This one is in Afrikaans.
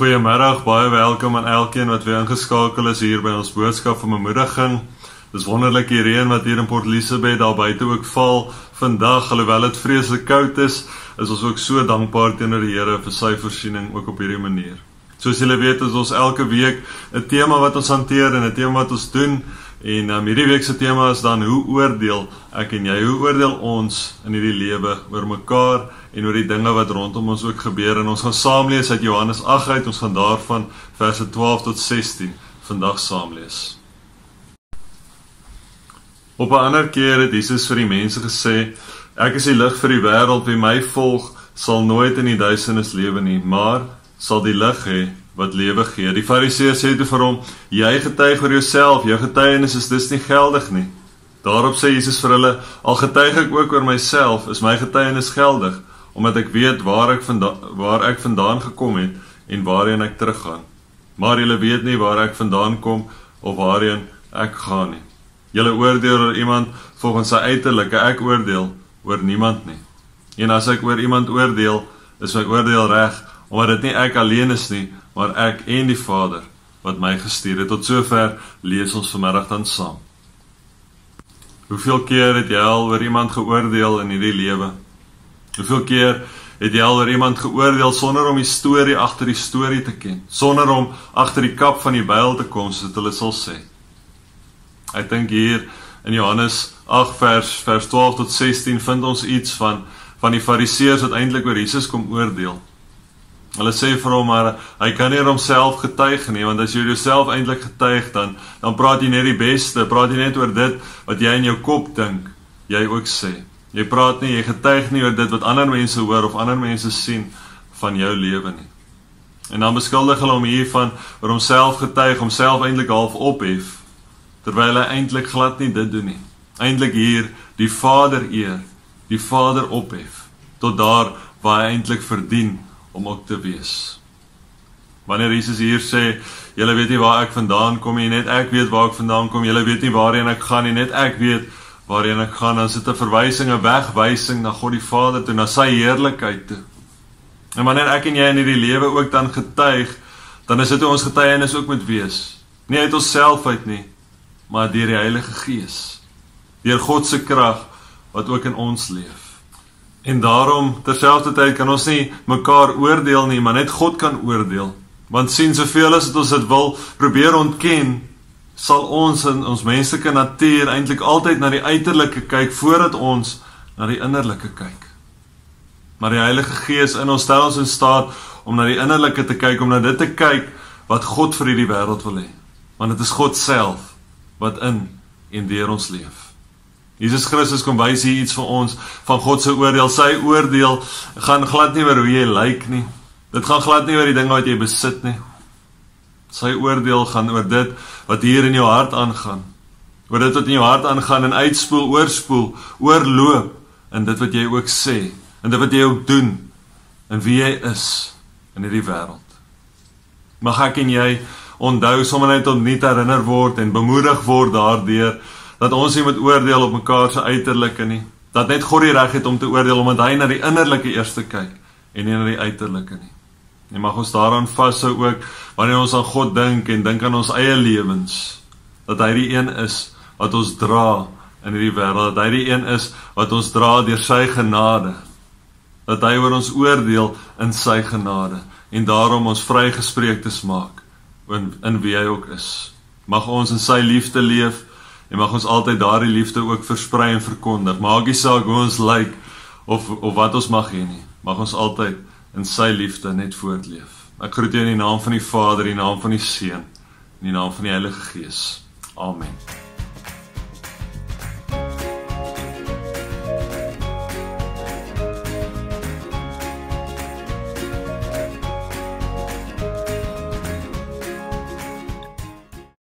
Goeiemiddag, baie welkom aan elkeen wat weer ingeskakel is hier by ons boodskap van bemoediging. Dis wonderlik die reën wat hier in Port Elizabeth daar buite ook val. Vandag, alhoewel dit vreeslik koud is ons ook so dankbaar teenoor die Here vir sy voorsiening ook op hierdie manier. Soos julle weet, is ons elke week 'n tema wat ons hanteer en 'n tema wat ons doen. En hierdie week se tema is dan, hoe oordeel ek en jy? Hoe oordeel ons in hierdie lewe oor mekaar en oor die dinge wat rondom ons ook gebeur? En ons gaan saam lees uit Johannes 8 uit, ons gaan daarvan verse 12 tot 16 vandag saam lees. Op 'n ander keer het Jesus vir die mense gesê, ek is die lig vir die wêreld, wie my volg sal nooit in die duisternis lewe nie, maar sal die lig hê wat lewe gee. Die Fariseërs sê toe vir hom, jy getuig oor jouself, jou getuienis is dus nie geldig nie. Daarop sê Jesus vir hulle, al getuig ek ook oor myself, is my getuienis geldig, omdat ek weet waar ek vandaan gekom het en waarheen ek teruggaan. Maar julle weet nie waar ek vandaan kom of waarheen ek gaan nie. Julle oordeel oor iemand volgens sy uiterlike, ek oordeel oor niemand nie. En as ek oor iemand oordeel, is my oordeel reg, omdat dit nie ek alleen is nie, maar ek en die Vader wat my gestuur het. Tot sover lees ons vanmiddag dan saam. Hoeveel keer het jy al oor iemand geoordeel in hierdie lewe? Hoeveel keer het jy al oor iemand geoordeel sonder om die storie agter die storie te ken, sonder om agter die kap van die byl te kom, soos hulle sal sê? Ek dink hier in Johannes 8 vers 12 tot 16 vind ons iets van die Fariseërs wat eintlik oor Jesus kom oordeel. Hulle sê vir hom, maar hy kan nie homself getuig nie, want as jy jouself eintlik getuig, dan praat jy net die beste, praat jy net oor dit wat jy in jou kop dink, jy ook sê. Jy praat nie, jy getuig nie oor dit wat ander mense hoor of ander mense sien van jou lewe nie. En dan beskuldig hulle hom hiervan oor homself getuig, homself eintlik half ophef, terwyl hy eintlik glad nie dit doen nie. Eintlik hier die Vader eer, die Vader ophef, tot daar waar hy eintlik verdien om ook te wees. Wanneer Jesus hier sê, julle weet nie waar ek vandaan kom nie, net ek weet waar ek vandaan kom, julle weet nie waarheen ek gaan nie, net ek weet waarheen ek gaan, dan is dit 'n verwysing, 'n wegwysing na God die Vader toe, na sy heerlikheid toe. En wanneer ek en jy in hierdie lewe ook dan getuig, dan is dit hoe ons getuienis ook moet wees. Nie uit onsself uit nie, maar deur die Heilige Gees, deur God se krag wat ook in ons leef. En daarom, terselfdertyd kan ons nie mekaar oordeel nie, maar net God kan oordeel. Want sien, soveel as ons dit wil probeer ontken, sal ons in ons menslike natuur eintlik altyd na die uiterlike kyk, voordat ons na die innerlike kyk. Maar die Heilige Gees in ons stel ons in staat om na die innerlike te kyk, om na dit te kyk wat God vir hierdie wêreld wil hê. Want dit is God self wat in en deur ons leef. Jesus Christus kom wys hier iets vir ons van God se oordeel. Sy oordeel gaan glad nie oor hoe jy lyk nie. Dit gaan glad nie oor die dinge wat jy besit nie. Sy oordeel gaan oor dit wat hier in jou hart aangaan. Oor dit wat in jou hart aangaan en uitspoel, oorspoel, oorloop in dit wat jy ook sê, en dit wat jy ook doen, en wie jy is in hierdie wêreld. Mag ek en jy onthou, sommer net opnuut herinner word en bemoedig word daardeur, dat ons nie moet oordeel op mekaar se uiterlike nie. Dat net God die reg het om te oordeel, omdat hy na die innerlike eers kyk, en nie na die uiterlike nie. En mag ons daaraan vashou ook, wanneer ons aan God dink, en dink aan ons eie lewens, dat hy die een is, wat ons dra in hierdie wêreld, dat hy die een is, wat ons dra deur sy genade, dat hy oor ons oordeel in sy genade, en daarom ons vrygespreek te maak, in wie hy ook is. Mag ons in sy liefde leef, en mag ons altyd daardie liefde ook versprei en verkondig. Maak nie saak hoe ons lyk, of wat ons mag hê nie. Mag ons altyd in sy liefde net voortleef. Ek groet jou in die naam van die Vader, in die naam van die Seun, in die naam van die Heilige Gees. Amen.